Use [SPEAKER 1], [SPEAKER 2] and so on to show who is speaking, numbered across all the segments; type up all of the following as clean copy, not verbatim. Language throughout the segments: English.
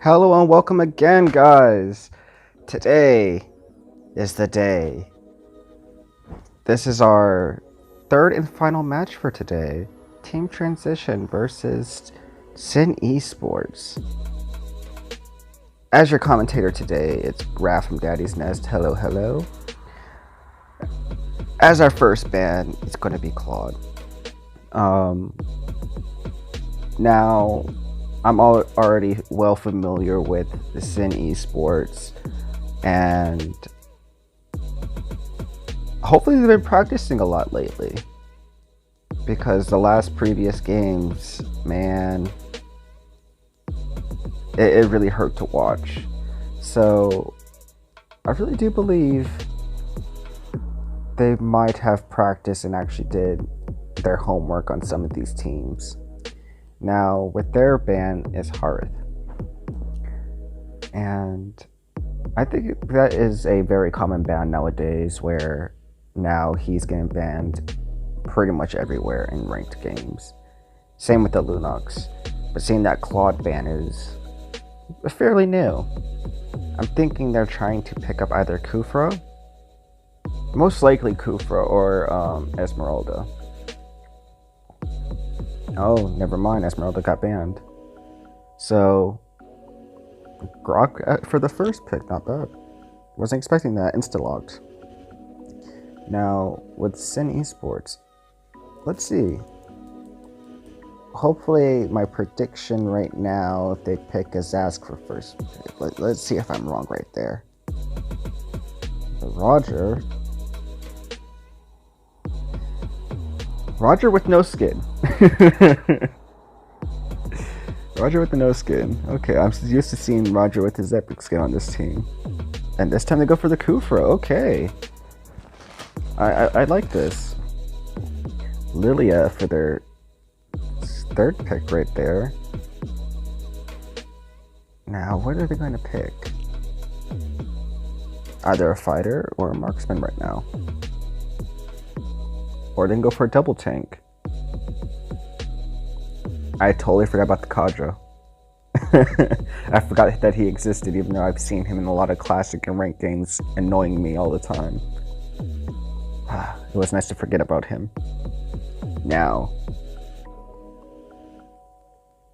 [SPEAKER 1] Hello and welcome again, guys. Today is the day. This is our third and final match for today. Team Transition versus Sin-eSports. As your commentator today, it's Raph from Daddy's Nest. Hello, hello. As our first ban, it's going to be Claude. Now, I'm already well familiar with the Sin-eSports, and hopefully they've been practicing a lot lately, because the last previous games, man, it really hurt to watch. So I really do believe they might have practiced and actually did their homework on some of these teams. Now, with their ban is Hearth, and I think that is a very common ban nowadays, where now he's getting banned pretty much everywhere in ranked games. Same with the Lunox, but seeing that Claude ban is fairly new. I'm thinking they're trying to pick up either Kufra, most likely Kufra, or Esmeralda. Oh, never mind, Esmeralda got banned. So, Grok for the first pick, not bad. Wasn't expecting that, insta-locked. Now, with Sin-eSports, let's see. Hopefully, my prediction right now, if they pick a Zask for first pick, let's see if I'm wrong right there. But Roger with no skin. Roger with the no skin. Okay, I'm used to seeing Roger with his epic skin on this team. And this time they go for the Kufra. Okay. I like this. Lilia for their third pick right there. Now, what are they going to pick? Either a fighter or a marksman right now. Or they can go for a double tank. I totally forgot about the Kadra. I forgot that he existed, even though I've seen him in a lot of classic and ranked games annoying me all the time. It was nice to forget about him. Now,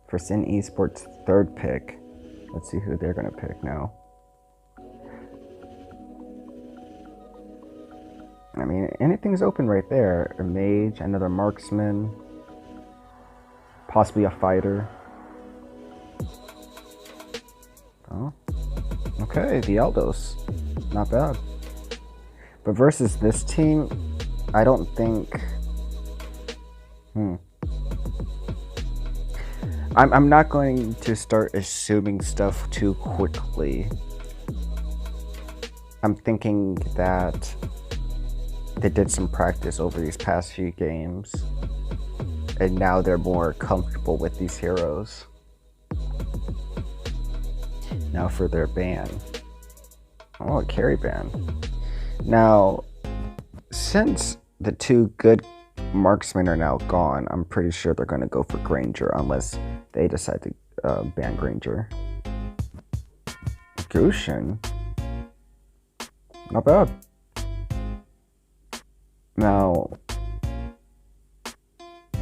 [SPEAKER 1] for Sin-eSports' third pick, let's see who they're going to pick now. I mean, anything's open right there. A mage, another marksman, possibly a fighter. Oh, okay, the Aldos. Not bad. But versus this team, I don't think... I'm not going to start assuming stuff too quickly. I'm thinking that they did some practice over these past few games, and now they're more comfortable with these heroes. Now for their ban. Oh, a carry ban. Now, since the two good marksmen are now gone, I'm pretty sure they're going to go for Granger, unless they decide to ban Granger. Gushin? Not bad. Now,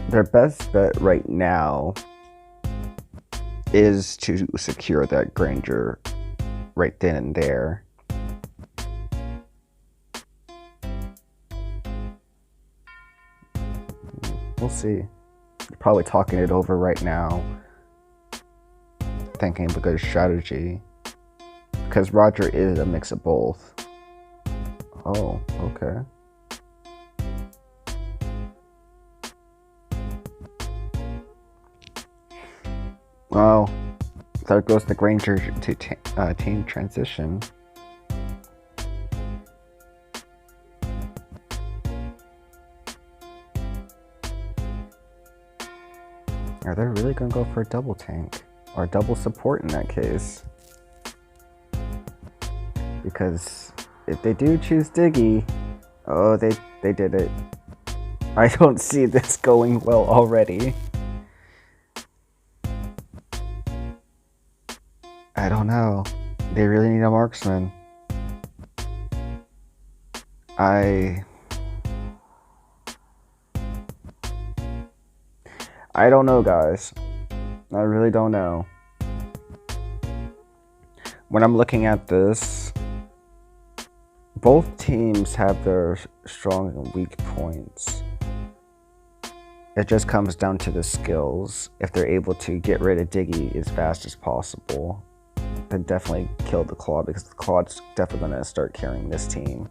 [SPEAKER 1] their best bet right now is to secure that Granger right then and there. We'll see. Probably talking it over right now, thinking of a good strategy, because Roger is a mix of both. Oh, okay. Well, there goes the Granger to team transition. Are they really going to go for a double tank? Or double support in that case? Because if they do choose Diggy, oh, they did it. I don't see this going well already. I don't know. They really need a marksman. I don't know, guys. I really don't know. When I'm looking at this, both teams have their strong and weak points. It just comes down to the skills. If they're able to get rid of Diggy as fast as possible, then definitely kill the Claw, because the Claw's definitely going to start carrying this team.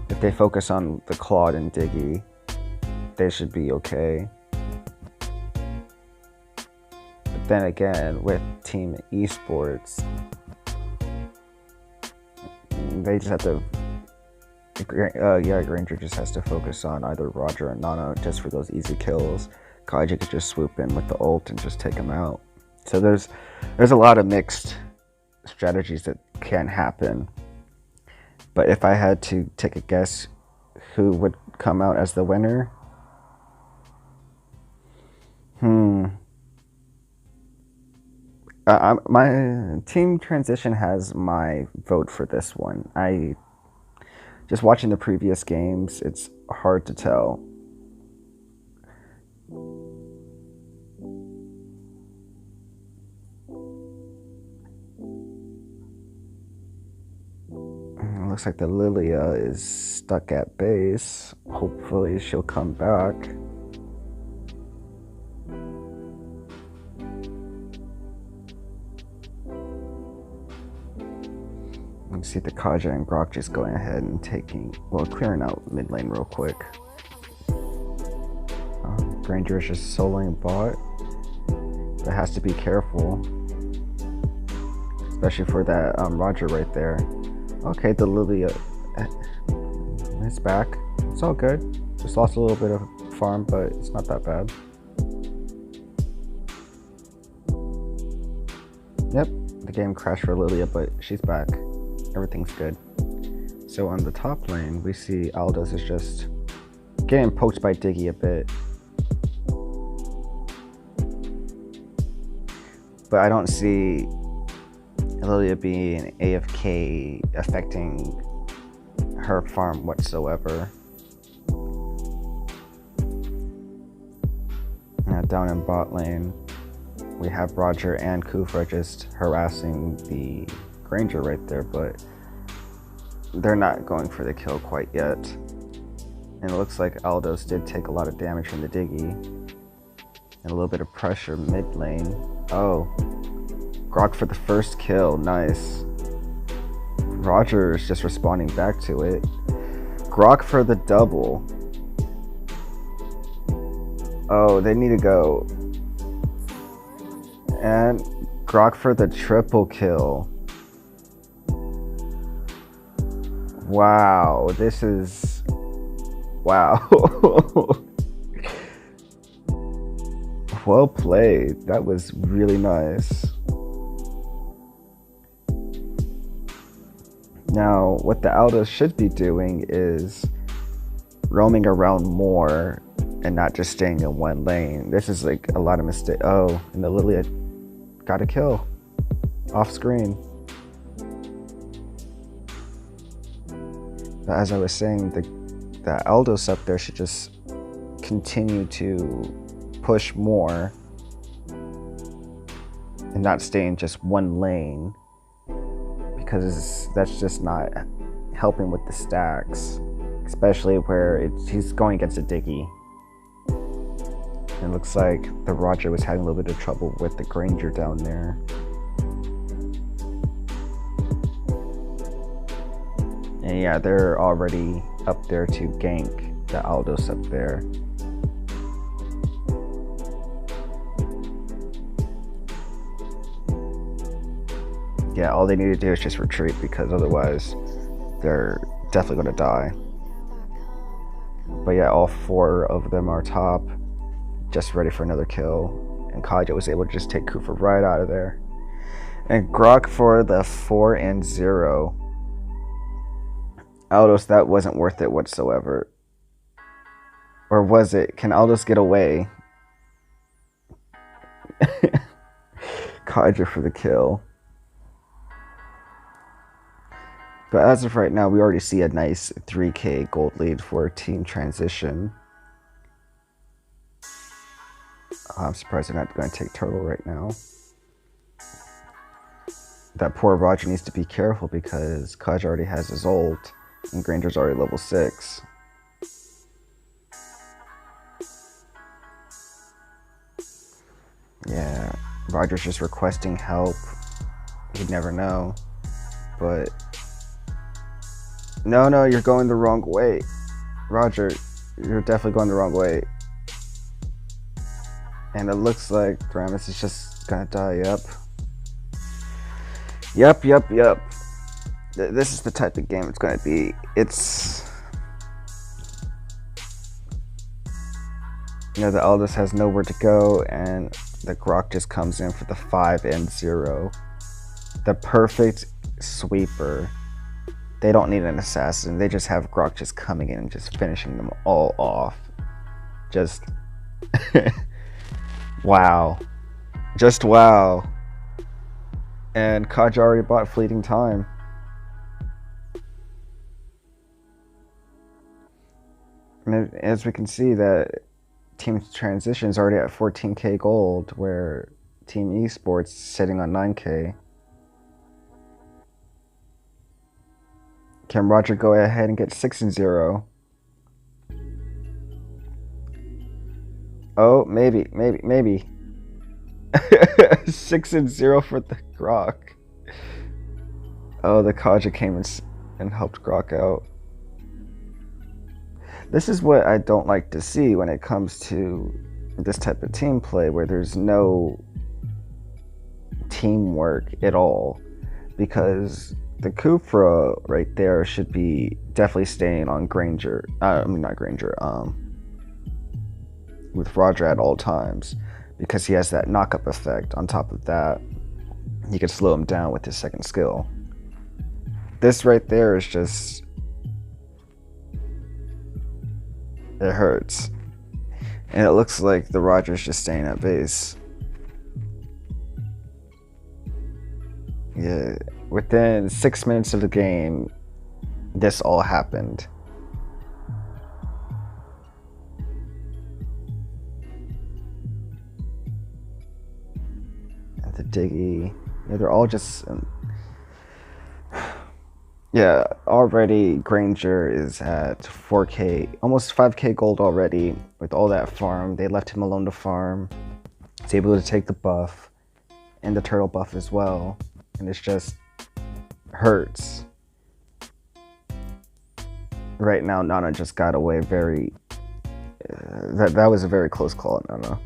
[SPEAKER 1] If they focus on the Claude and Diggy, they should be okay. But then again, with Team eSports, they just have to... Granger just has to focus on either Roger or Nana just for those easy kills. Kaiji could just swoop in with the ult and just take him out. So there's a lot of mixed strategies that can happen. But if I had to take a guess who would come out as the winner, my team transition has my vote for this one. Just watching the previous games, it's hard to tell. Looks like the Lilia is stuck at base. Hopefully she'll come back. Let's see the Kaja and Grok just going ahead and clearing out mid lane real quick. Granger is just soloing bot. But has to be careful, especially for that Roger right there. Okay, the Lilia is back. It's all good. Just lost a little bit of farm, but it's not that bad. Yep, the game crashed for Lilia, but she's back. Everything's good. So on the top lane, we see Aldous is just getting poked by Diggy a bit. But I don't see Lilia being AFK affecting her farm whatsoever. Now down in bot lane, we have Roger and Kufra just harassing the Granger right there, but they're not going for the kill quite yet. And it looks like Aldous did take a lot of damage from the Diggy. And a little bit of pressure mid lane. Oh, Grok for the first kill, nice. Roger is just responding back to it. Grok for the double. Oh, they need to go. And Grok for the triple kill. Wow, this is... Wow. Well played. That was really nice. Now, what the Aldous should be doing is roaming around more and not just staying in one lane. This is like a lot of mistake. Oh, and the Lilia got a kill off screen. But as I was saying, the Aldous up there should just continue to push more and not stay in just one lane, because that's just not helping with the stacks, especially where he's going against a Diggy. It looks like the Roger was having a little bit of trouble with the Granger down there. And yeah, they're already up there to gank the Aldous up there. Yeah, all they need to do is just retreat, because otherwise they're definitely going to die. But yeah, all four of them are top, just ready for another kill. And Kaja was able to just take Kufa right out of there. And Grok for the 4-0. Aldous, that wasn't worth it whatsoever. Or was it? Can Aldous get away? Kaja for the kill. But as of right now, we already see a nice 3k gold lead for Team Transition. I'm surprised they're not going to take Turtle right now. That poor Roger needs to be careful because Kaja already has his ult and Granger's already level 6. Yeah, Roger's just requesting help. You'd never know. But no, you're going the wrong way. Roger, you're definitely going the wrong way. And it looks like Ramus is just gonna die. Yep. This is the type of game it's gonna be. It's, you know, the Eldest has nowhere to go, and the Grok just comes in for the 5 and 0. The perfect sweeper. They don't need an assassin. They just have Grok just coming in and just finishing them all off. Just wow. Just wow. And Kaja already bought fleeting time. And as we can see, that Team Transition is already at 14k gold, where Team eSports is sitting on 9k. Can Roger go ahead and get 6 and 0? Oh, maybe. 6 and 0 for the Grok. Oh, the Kaja came and helped Grok out. This is what I don't like to see when it comes to this type of team play, where there's no teamwork at all. Because the Kufra right there should be definitely staying on Granger. Not Granger. With Roger at all times, because he has that knock-up effect. On top of that, he can slow him down with his second skill. This right there is just, it hurts. And it looks like the Roger's just staying at base. Yeah, within 6 minutes of the game, this all happened. The Diggy, yeah, they're all just yeah, already Granger is at 4k, almost 5k gold already. With all that farm, they left him alone to farm. He's able to take the buff and the turtle buff as well, and it's just hurts. Right now, Nana just got away very that was a very close call, Nana.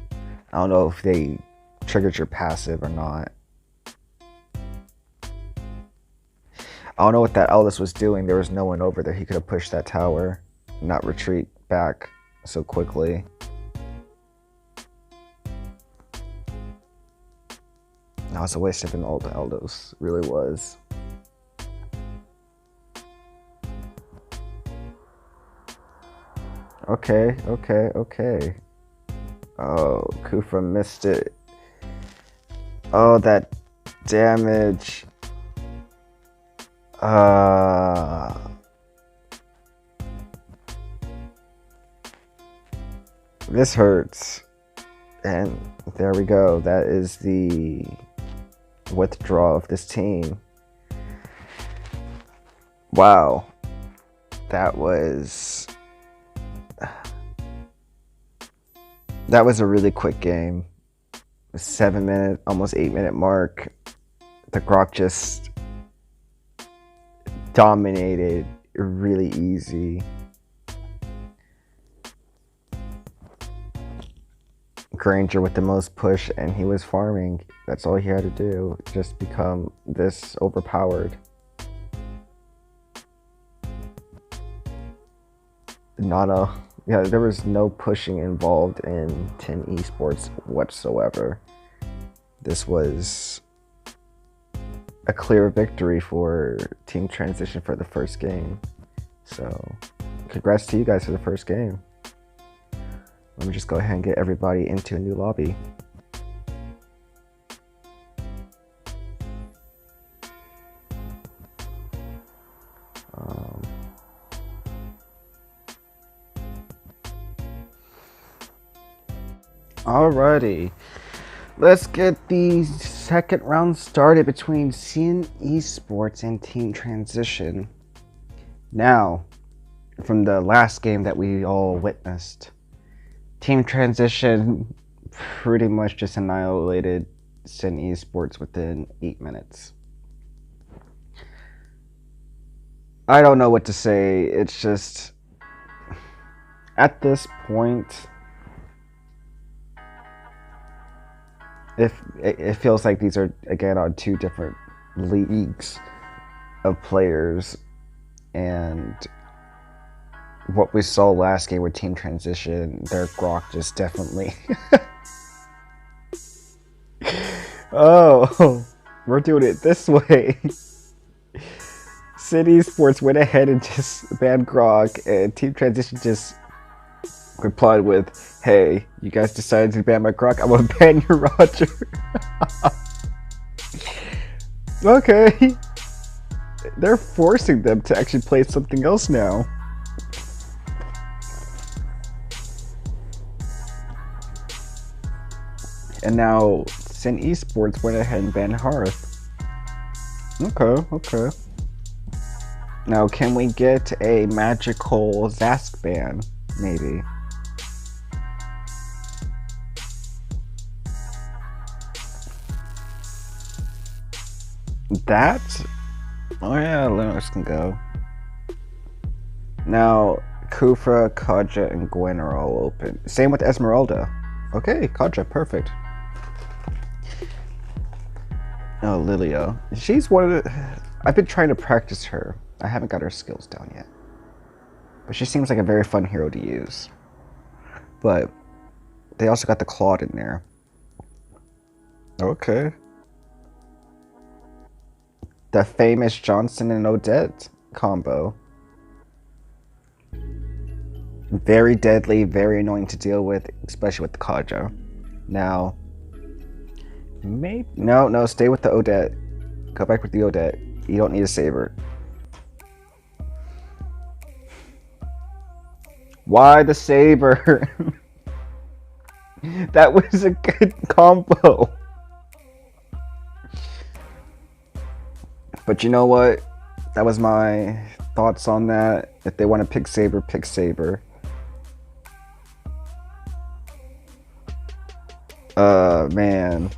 [SPEAKER 1] I don't know if they triggered your passive or not. I don't know what that Eldest was doing. There was no one over there. He could have pushed that tower and not retreat back so quickly. That was a waste of an old Eldest. Really was. Okay. Oh, Kufra missed it. Oh, that damage. This hurts. And there we go. That is the withdrawal of this team. Wow. That was a really quick game. 7 minute, almost 8 minute mark. The Grok just dominated really easy. Granger with the most push, and he was farming. That's all he had to do, just become this overpowered. Nana, yeah, there was no pushing involved in Sin-eSports whatsoever. This was a clear victory for Team Transition for the first game. So, congrats to you guys for the first game. Let me just go ahead and get everybody into a new lobby. Alrighty. Let's get the second round started between Sin-eSports and Team Transition. Now, from the last game that we all witnessed, Team Transition pretty much just annihilated Sin-eSports within 8 minutes. I don't know what to say. It's just, at this point, it feels like these are, again, on two different leagues of players. And what we saw last game with Team Transition, their grok just definitely... Oh, we're doing it this way. Sin-eSports went ahead and just banned grok, and Team Transition just replied with, "Hey, you guys decided to ban my grok, I'm gonna ban your Roger." Okay. They're forcing them to actually play something else now. And now Sin-eSports went ahead and banned Hearth. Okay. Now, can we get a magical Zask ban? Maybe. That? Oh yeah, Linux can go. Now, Kufra, Kaja, and Gwen are all open. Same with Esmeralda. Okay, Kaja, perfect. Oh, Lilia. She's one of the... I've been trying to practice her. I haven't got her skills down yet. But she seems like a very fun hero to use. But they also got the Claude in there. Okay. The famous Johnson and Odette combo. Very deadly, very annoying to deal with, especially with the Kaja. Now, maybe... No, stay with the Odette. Go back with the Odette. You don't need a Saber. Why the Saber? That was a good combo. But you know what? That was my thoughts on that. If they want to pick Saber, pick Saber. Man.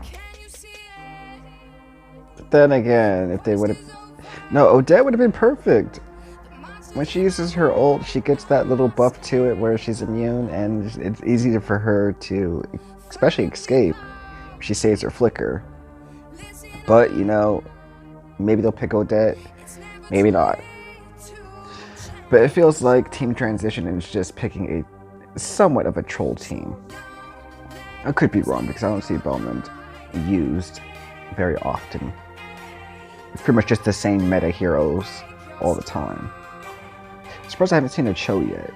[SPEAKER 1] But then again, if they would have... No, Odette would have been perfect. When she uses her ult, she gets that little buff to it where she's immune, and it's easy for her to, especially escape, if she saves her flicker. But, you know, maybe they'll pick Odette, maybe not. But it feels like Team Transition is just picking a somewhat of a troll team. I could be wrong because I don't see Belmont used very often. It's pretty much just the same meta heroes all the time. I'm surprised I haven't seen a Cho yet.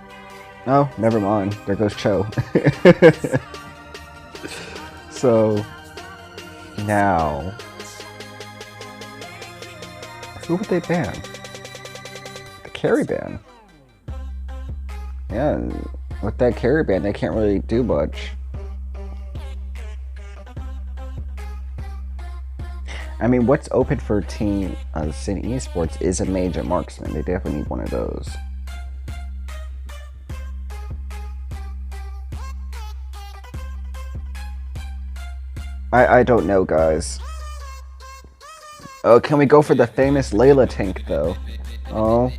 [SPEAKER 1] Oh, never mind. There goes Cho. So, now... Who would they ban? The carry ban. Yeah, with that carry ban, they can't really do much. I mean, what's open for Team Sin-eSports is a major marksman. They definitely need one of those. I don't know, guys. Oh, can we go for the famous Layla tank, though? Oh.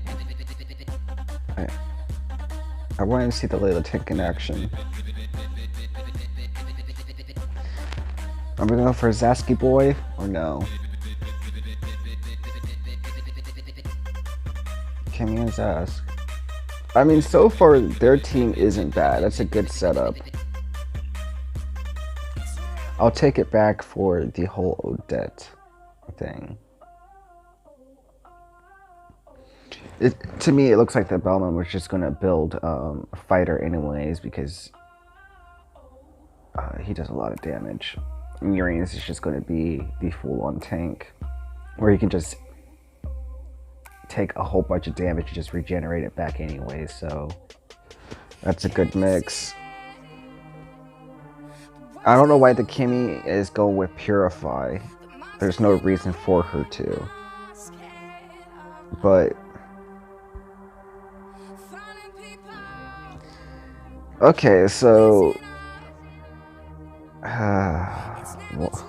[SPEAKER 1] I want to see the Layla tank in action. Are we going for Zasky Boy, or no? Kimmy and Zask. I mean, so far, their team isn't bad. That's a good setup. I'll take it back for the whole Odette thing. To me, it looks like the Bellman was just going to build a fighter anyways, because he does a lot of damage. And Uranus is just going to be the full-on tank, where he can just take a whole bunch of damage and just regenerate it back anyways, so that's a good mix. I don't know why the Kimmy is going with Purify. There's no reason for her to. But okay, so well,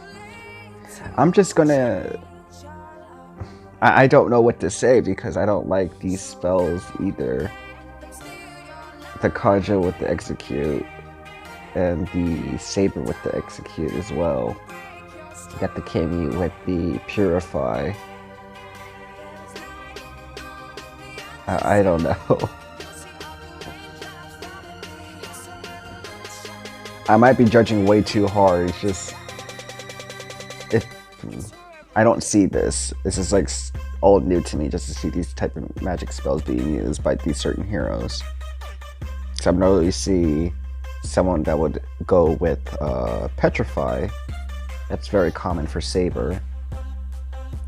[SPEAKER 1] I'm just gonna. I don't know what to say because I don't like these spells either. The Kaja with the Execute and the Saber with the Execute as well. You got the Kimi with the Purify. I don't know. I might be judging way too hard. It's just if I don't see this. This is like all new to me just to see these type of magic spells being used by these certain heroes. So I'm not really see someone that would go with Petrify. That's very common for Saber,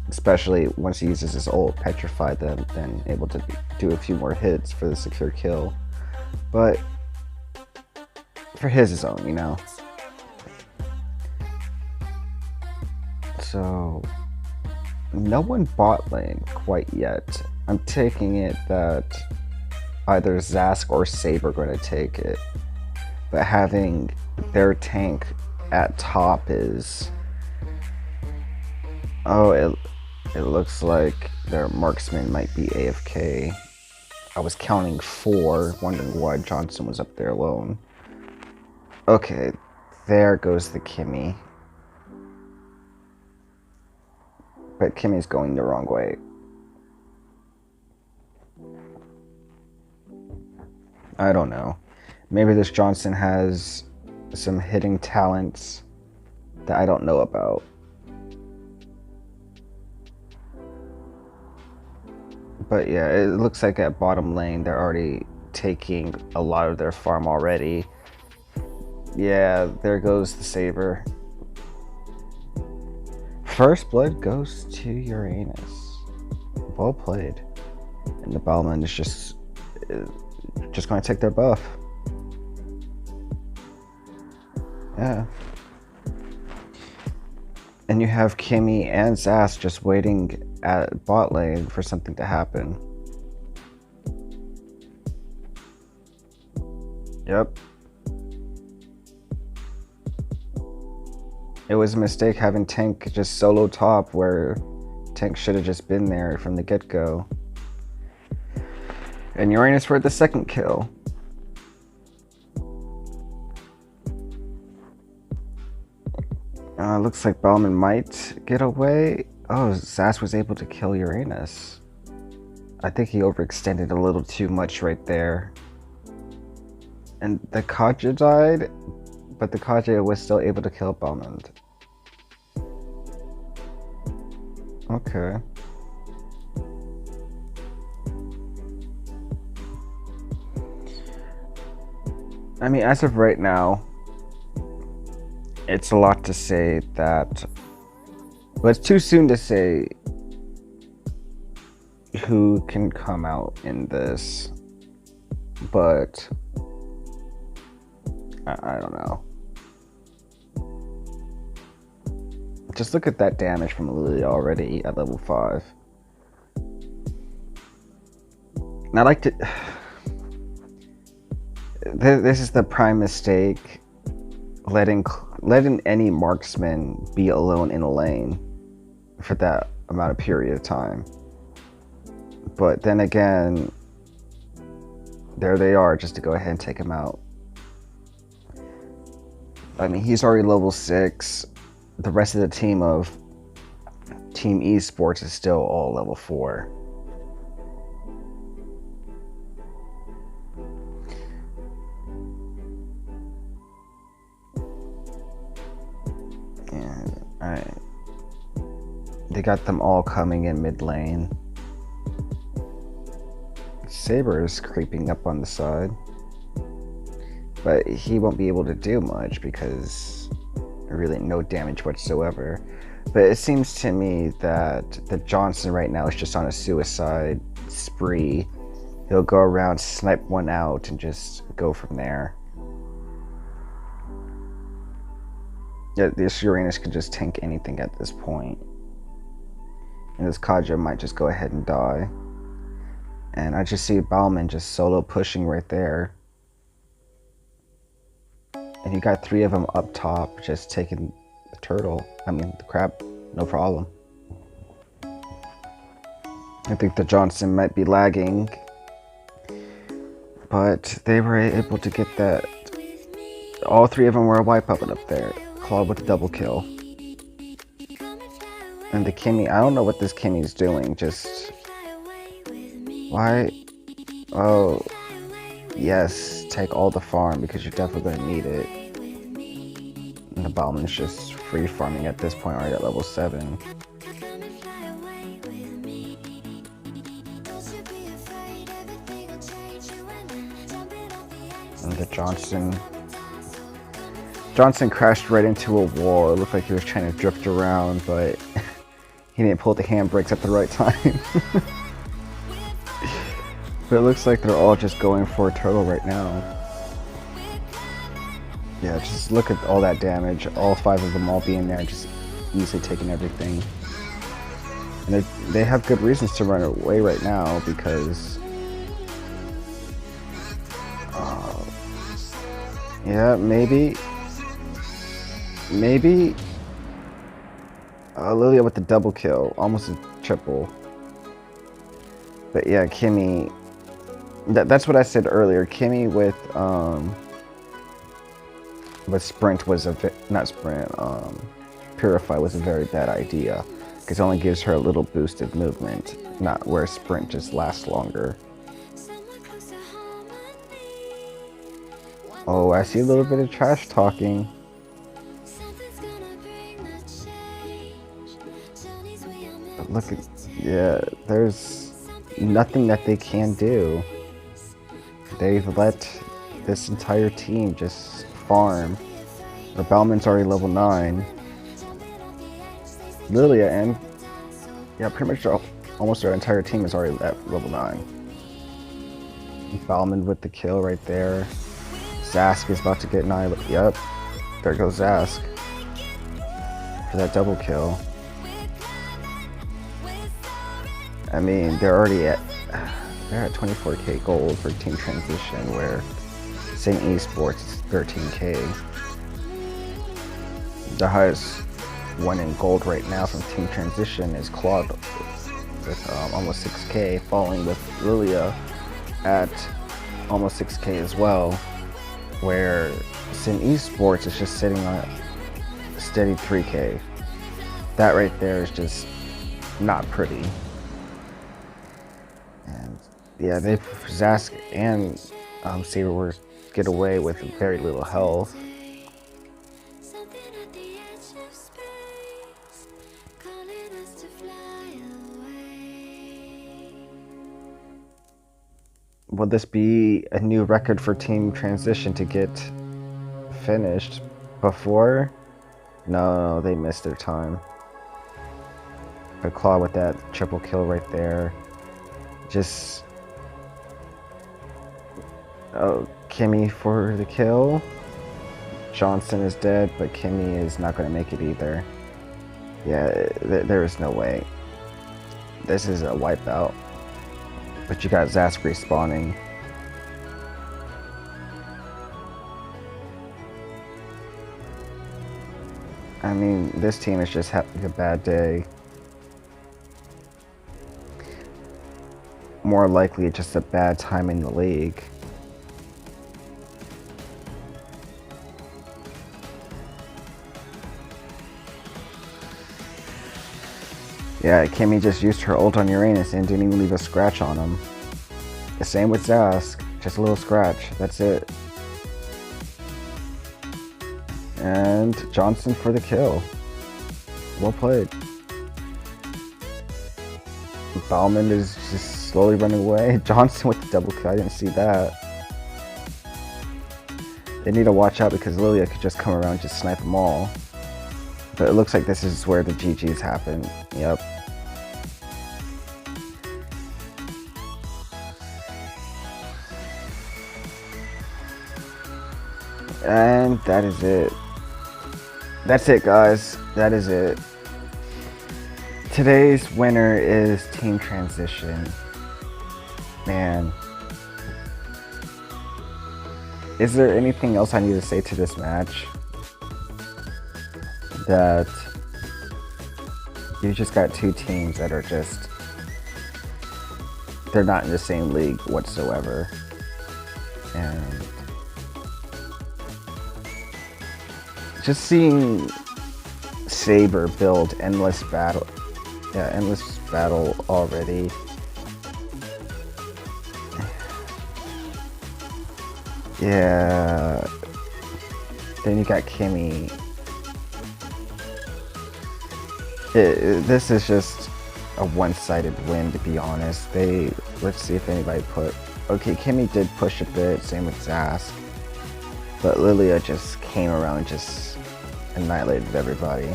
[SPEAKER 1] especially once he uses his ult Petrify, then able to do a few more hits for the secure kill. But for his own, you know. So no one bot lane quite yet. I'm taking it that either Zask or Saber are going to take it, but having their tank at top is it looks like their marksman might be AFK. I was counting 4, wondering why Johnson was up there alone. Okay, there goes the Kimmy. But Kimmy's going the wrong way. I don't know. Maybe this Johnson has some hitting talents that I don't know about. But yeah, it looks like at bottom lane they're already taking a lot of their farm already. Yeah, there goes the Saber. First blood goes to Uranus. Well played. And the Bowman is just going to take their buff. Yeah. And you have Kimmy and Zask just waiting at bot lane for something to happen. Yep. It was a mistake having Tank just solo top where Tank should have just been there from the get-go. And Uranus for the second kill. Looks like Bauman might get away. Oh, Zask was able to kill Uranus. I think he overextended a little too much right there. And the Kaja died, but the Kaja was still able to kill Bauman. Okay. I mean, as of right now, it's a lot to say that, but it's too soon to say who can come out in this, but I don't know. Just look at that damage from Lily already at level 5. And I like to... This is the prime mistake, letting any marksman be alone in a lane for that amount of period of time. But then again, there they are just to go ahead and take him out. I mean, he's already level 6. The rest of the team of Sin-eSports is still all level 4. And they got them all coming in mid lane. Saber is creeping up on the side, but he won't be able to do much because really no damage whatsoever. But it seems to me that the Johnson right now is just on a suicide spree. He'll go around, snipe one out, and just go from there. Yeah, this Uranus could just tank anything at this point. And this Kaja might just go ahead and die. And I just see Bauman just solo pushing right there. And you got 3 of them up top just taking the turtle. I mean, the crab. No problem. I think the Johnson might be lagging. But they were able to get that. All 3 of them were a wipe up there. Claude with the double kill. And the Kimmy, I don't know what this Kimmy's doing. Just... Why? Oh, yes, take all the farm because you're definitely going to need it. And the Bauman's just free farming at this point, already at level 7. And the Johnson crashed right into a wall. It looked like he was trying to drift around, but he didn't pull the handbrakes at the right time. But it looks like they're all just going for a turtle right now. Yeah, just look at all that damage. All 5 of them all being there, just easily taking everything. And they have good reasons to run away right now because... yeah, maybe... Lilia with the double kill. Almost a triple. But yeah, Kimmy... That's what I said earlier. Kimmy with sprint was Purify was a very bad idea because it only gives her a little boosted movement, not where sprint just lasts longer. Oh, I see a little bit of trash talking. But look at, yeah, there's nothing that they can do. They've let this entire team just farm. The Bauman's already level 9. Lilia and... yeah, pretty much almost our entire team is already at level 9. Bauman with the kill right there. Zask is about to get annihilated. Yep. There goes Zask. For that double kill. I mean, they're already at... they're at 24k gold for Team Transition, where Sin-eSports is 13k. The highest one in gold right now from Team Transition is Claude with almost 6k, following with Lilia at almost 6k as well, where Sin-eSports is just sitting on a steady 3k. That right there is just not pretty. And yeah, Zask and Saber get away with very little health. Will this be a new record for Team Transition to get finished before? No, they missed their time. But Claw with that triple kill right there. Just... oh, Kimmy for the kill. Johnson is dead, but Kimmy is not going to make it either. Yeah, there is no way. This is a wipeout. But you got Zask respawning. I mean, this team is just having a bad day. More likely just a bad time in the league. Yeah, Kimmy just used her ult on Uranus and didn't even leave a scratch on him. The same with Zask, just a little scratch, that's it. And Johnson for the kill. Well played. Bauman is just slowly running away. Johnson with the double kill, I didn't see that. They need to watch out because Lilia could just come around and just snipe them all. But it looks like this is where the GG's happen. Yep. And that is it. That's it, guys. That is it. Today's winner is Team Transition. Man. Is there anything else I need to say to this match? That you just got two teams that are just, they're not in the same league whatsoever. And just seeing Saber build endless battle already. Yeah. Then you got Kimmy. This is just a one-sided win, to be honest. Let's see if anybody okay, Kimmy did push a bit, same with Zask. But Lilia just came around and just annihilated everybody.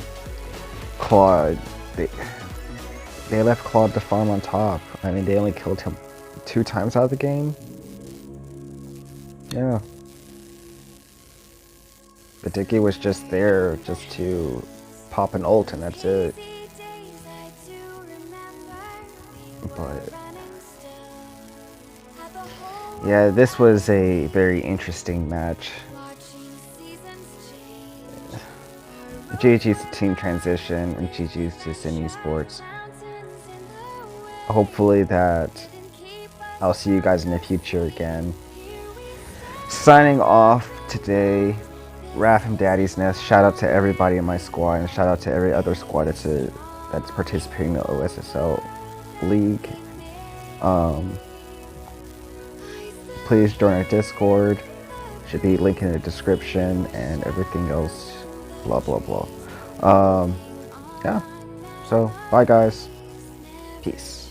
[SPEAKER 1] Claude, they left Claude to farm on top. I mean, they only killed him 2 times out of the game. Yeah. The Dicky was just there just to pop an ult and that's it. But yeah, this was a very interesting match. GG's to Team Transition and GG's to Sin-eSports. Hopefully that I'll see you guys in the future again. Signing off today, Raph from Daddy's Nest. Shout out to everybody in my squad and shout out to every other squad that's participating in the OSSL League. Please join our Discord. Should be link in the description and everything else. Blah blah blah. Yeah. So bye guys. Peace.